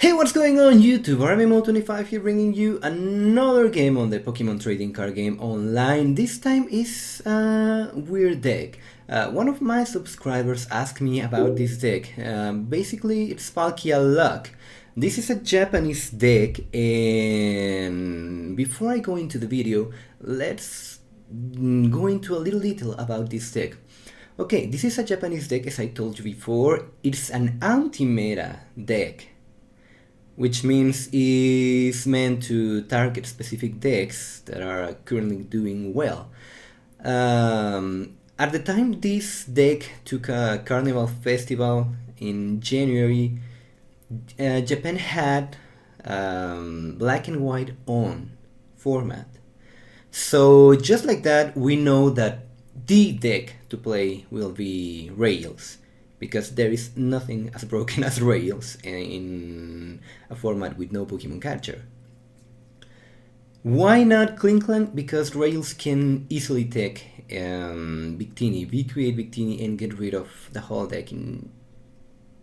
Hey, what's going on YouTube? Rmmo25 here, bringing you another game on the Pokemon trading card game online. This time is a weird deck. One of my subscribers asked me about this deck. Basically, it's Palkia Luck. This is a Japanese deck, and before I go into the video, let's go into a little detail about this deck. Okay, this is a Japanese deck, as I told you before. It's an anti-meta deck, which means is meant to target specific decks that are currently doing well. At the time this deck took a carnival festival in January, Japan had black and white on format. So just like that, we know that the deck to play will be Rails, because there is nothing as broken as Rails in a format with no Pokemon catcher. Why not Klinklang? Because Rails can easily take Victini, V-create Victini, and get rid of the whole deck in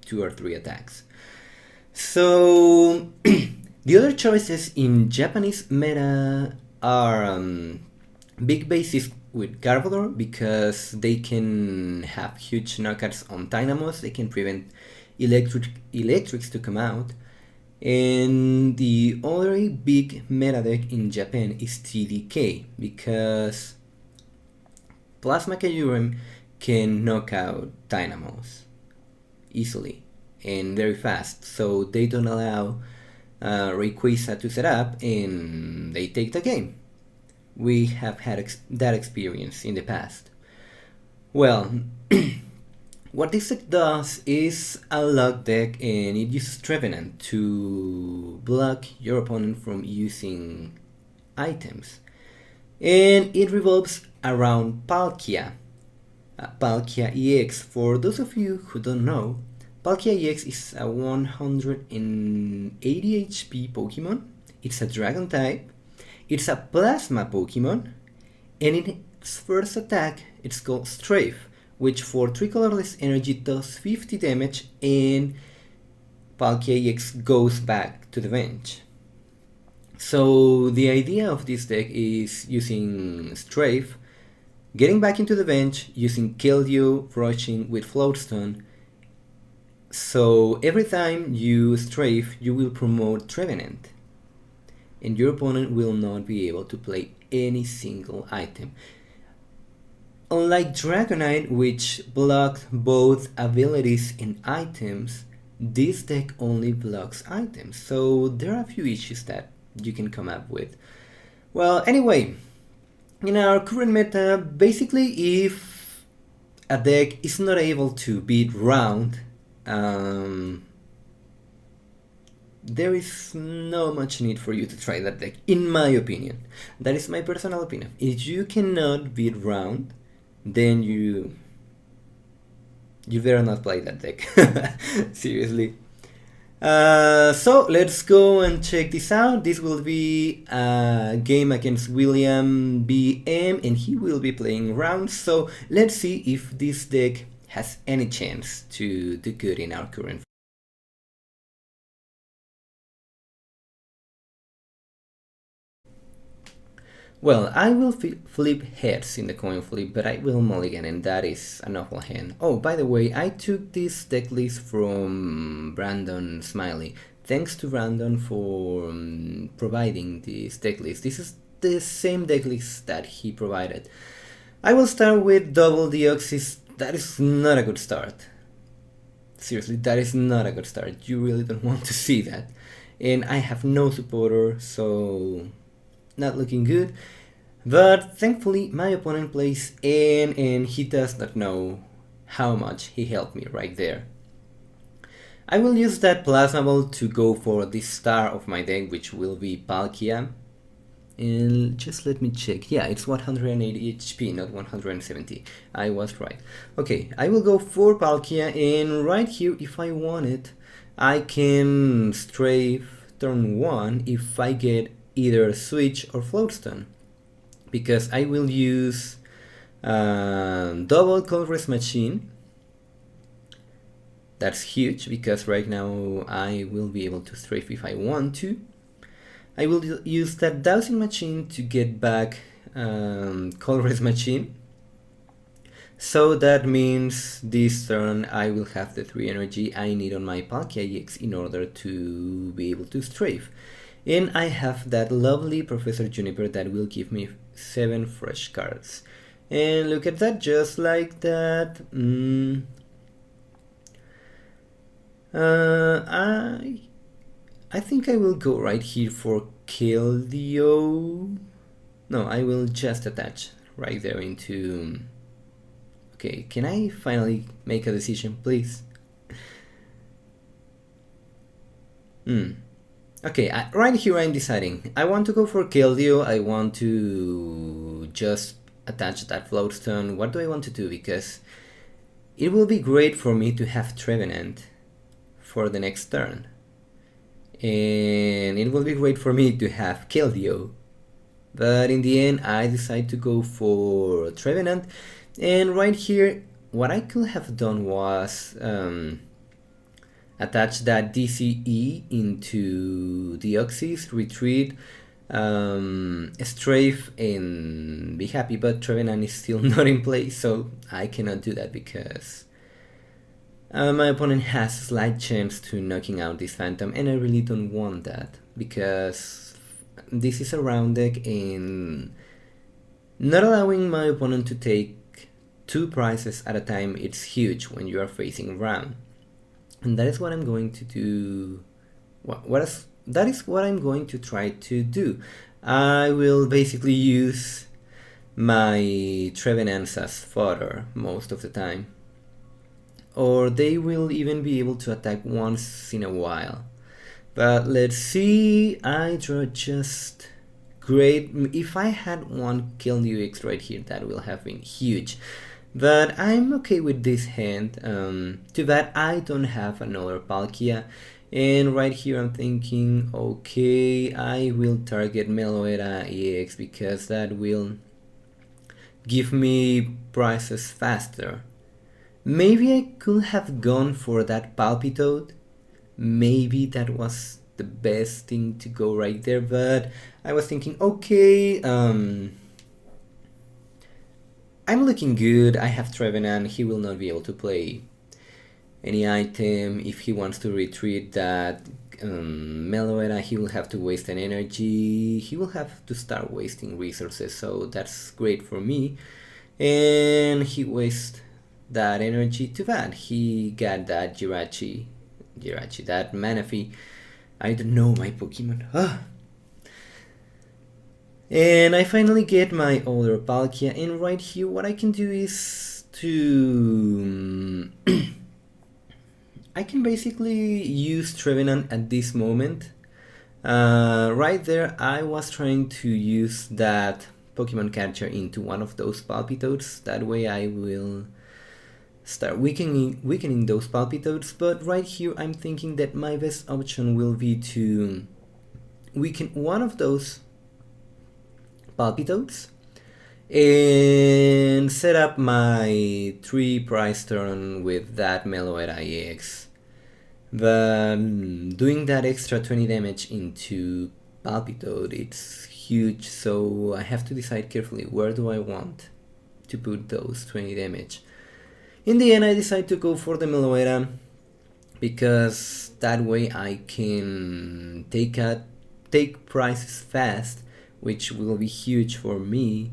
2 or 3 attacks. So the other choices in Japanese meta are big bases with Garbodor, because they can have huge knockouts on Dynamos, they can prevent electrics to come out. And the other big meta deck in Japan is TDK, because Plasma Kyurem can knock out Dynamos easily and very fast, so they don't allow Rayquaza to set up and they take the game. We have had that experience in the past. Well, what this deck does is a luck deck, and it uses Trevenant to block your opponent from using items. And it revolves around Palkia. Palkia EX. For those of you who don't know, Palkia EX is a 180 HP Pokemon. It's a Dragon type. It's a Plasma Pokemon, and in its first attack, it's called Strafe, which for 3 colorless energy does 50 damage, and Palkia EX goes back to the bench. So the idea of this deck is using Strafe, getting back into the bench, using Keldeo, rushing with Floatstone. So every time you Strafe, you will promote Trevenant, and your opponent will not be able to play any single item. Unlike Dragonite, which blocked both abilities and items, this deck only blocks items, so there are a few issues that you can come up with. Well, anyway, in our current meta, basically if a deck is not able to beat round, there is no much need for you to try that deck, in my opinion. That is my personal opinion. If you cannot beat round, then you better not play that deck. Seriously. So let's go and check this out. This will be a game against Williambm, and he will be playing round. So let's see if this deck has any chance to do good in our current. Well, I will flip heads in the coin flip, but I will mulligan, and that is an awful hand. Oh, by the way, I took this deck list from Brandon Smiley. Thanks to Brandon for providing this deck list. This is the same deck list that he provided. I will start with Double Deoxys. That is not a good start. Seriously, that is not a good start. You really don't want to see that. And I have no supporter, so not looking good. But thankfully my opponent plays N, and he does not know how much he helped me right there. I will use that Plasma Ball to go for the star of my deck, which will be Palkia. And just let me check. Yeah, it's 180 HP, not 170. I was right. Okay, I will go for Palkia, and right here, if I want it, I can strafe turn 1 if I get either Switch or Floatstone, because I will use double Colress Machine, That's huge because right now I will be able to strafe if I want to. I will use that dowsing machine to get back Colress machine. So that means this turn I will have the 3 energy I need on my Palkia EX in order to be able to strafe. And I have that lovely Professor Juniper that will give me 7 fresh cards. And look at that, just like that. I think I will go right here for Keldeo. No, I will just attach right there into... Okay, can I finally make a decision, please? Okay, right here I'm deciding. I want to go for Keldeo. I want to just attach that Floatstone. What do I want to do? Because it will be great for me to have Trevenant for the next turn. And it will be great for me to have Keldeo. But in the end, I decide to go for Trevenant. And right here, what I could have done was attach that DCE into Deoxys, retreat, strafe, and be happy. But Trevenant is still not in place, so I cannot do that because my opponent has a slight chance to knocking out this Phantom, and I really don't want that because this is a round deck, and not allowing my opponent to take 2 prizes at a time, it's huge when you are facing round. And that is what I'm going to do. That is what I'm going to try to do. I will basically use my Trevenants as fodder most of the time. Or they will even be able to attack once in a while. But let's see, I draw just great. If I had one Keldeo EX right here, that will have been huge. But I'm okay with this hand. Too bad I don't have another Palkia. And right here I'm thinking, okay, I will target Meloetta EX because that will give me prizes faster. Maybe I could have gone for that Palpitoad. Maybe that was the best thing to go right there, but I was thinking, okay, I'm looking good. I have Trevenant. He will not be able to play any item. If he wants to retreat that Meloetta, he will have to waste an energy. He will have to start wasting resources, so that's great for me. And he wastes that energy. Too bad. He got that Jirachi, that Manaphy. I don't know my Pokemon. And I finally get my older Palkia, and right here what I can do is to... I can basically use Trevenant at this moment. Right there I was trying to use that Pokemon catcher into one of those Palpitoads. That way I will start weakening those Palpitoads, but right here I'm thinking that my best option will be to weaken one of those Palpitoads and set up my 3 prize turn with that Meloetta EX. But doing that extra 20 damage into Palpitoad, it's huge, so I have to decide carefully where do I want to put those 20 damage. In the end I decide to go for the Meloetta because that way I can take prizes fast, which will be huge for me,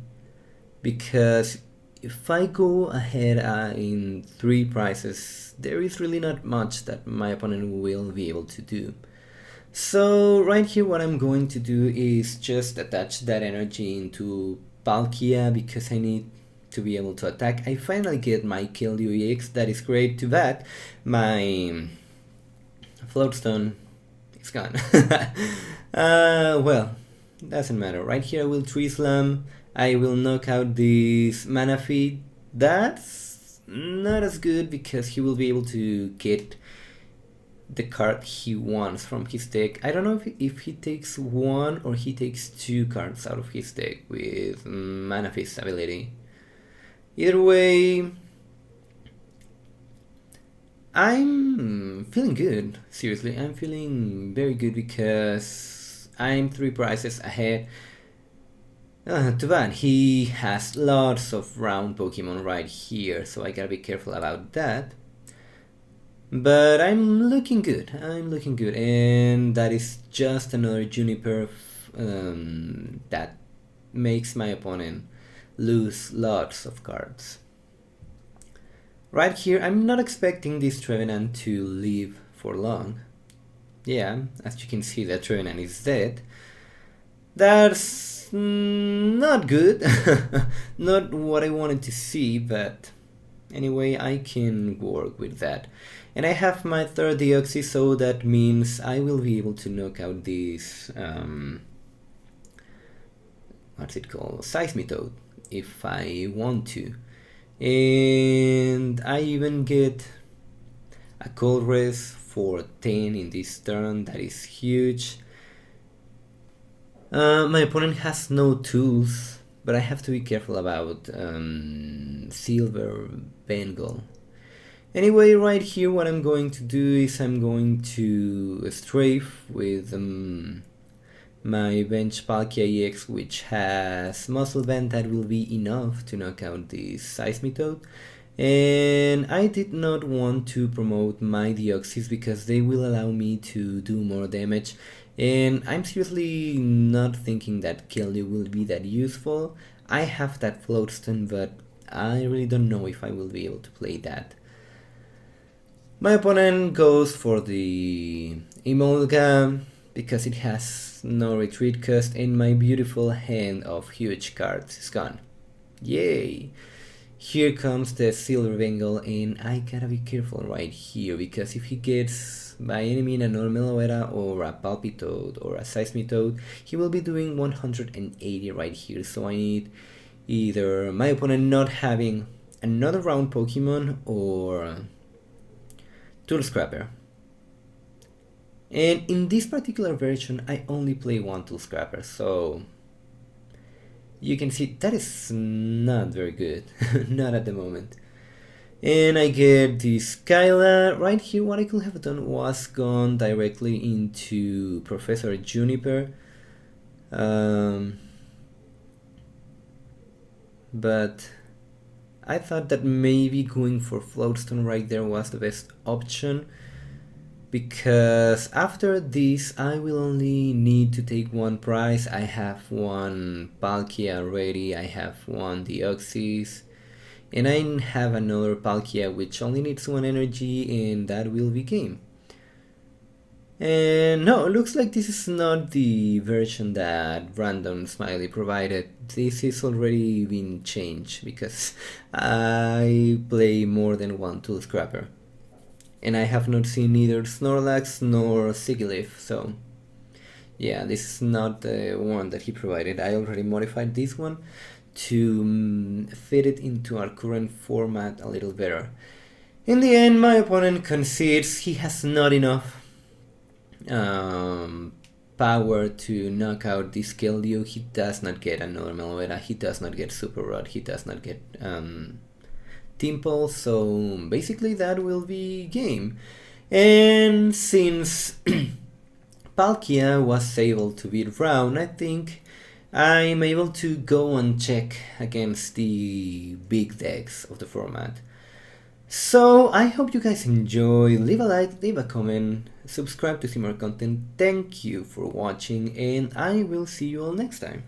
because if I go ahead in 3 prizes, there is really not much that my opponent will be able to do. So right here what I'm going to do is just attach that energy into Palkia because I need to be able to attack. I finally get my Keldeo EX, that is great. Too bad my Floatstone is gone. Well, doesn't matter. Right here I will Tree Slam. I will knock out this Manaphy. That's not as good because he will be able to get the card he wants from his deck. I don't know if he takes 1 or he takes 2 cards out of his deck with Manaphy's ability. Either way, I'm feeling good, seriously, I'm feeling very good because I'm 3 prizes ahead. Too bad, he has lots of round Pokemon right here, so I gotta be careful about that. But I'm looking good, and that is just another Juniper that makes my opponent lose lots of cards. Right here, I'm not expecting this Trevenant to live for long. Yeah, as you can see, the Trevenant is dead. That's not good, not what I wanted to see, but anyway, I can work with that. And I have my third Deoxys, so that means I will be able to knock out this, what's it called, Seismitoad, if I want to. And I even get a Colress for 10 in this turn, that is huge. My opponent has no tools, but I have to be careful about Silver Bengal. Anyway, right here what I'm going to do is I'm going to strafe with my bench Palkia EX, which has Muscle Band that will be enough to knock out this Seismitoad. And I did not want to promote my Deoxys because they will allow me to do more damage. And I'm seriously not thinking that Kelly will be that useful. I have that Floatstone, but I really don't know if I will be able to play that. My opponent goes for the Emolga because it has no retreat cost, and my beautiful hand of huge cards is gone. Yay! Here comes the Silver Bengal, and I gotta be careful right here because if he gets by enemy in a Rmmo25's or a Palpitoad or a Seismitoad, he will be doing 180 right here. So I need either my opponent not having another round Pokemon or Tool Scrapper. And in this particular version, I only play one Tool Scrapper, so you can see that is not very good, not at the moment. And I get this Kyla. Right here, what I could have done was gone directly into Professor Juniper. But I thought that maybe going for Floatstone right there was the best option, because after this I will only need to take one prize. I have one Palkia already, I have one Deoxys, and I have another Palkia which only needs one energy, and that will be game. And no, it looks like this is not the version that Random Smiley provided. This is already been changed because I play more than one Tool Scrapper. And I have not seen neither Snorlax nor Sigilyph, so yeah, this is not the one that he provided. I already modified this one to fit it into our current format a little better. In the end, my opponent concedes. He has not enough power to knock out this Keldeo. He does not get another Meloetta, he does not get Super Rod, he does not get Timple, so basically that will be game. And since Palkia was able to beat Brown, I think I'm able to go and check against the big decks of the format. So I hope you guys enjoy. Leave a like, leave a comment, subscribe to see more content. Thank you for watching, and I will see you all next time.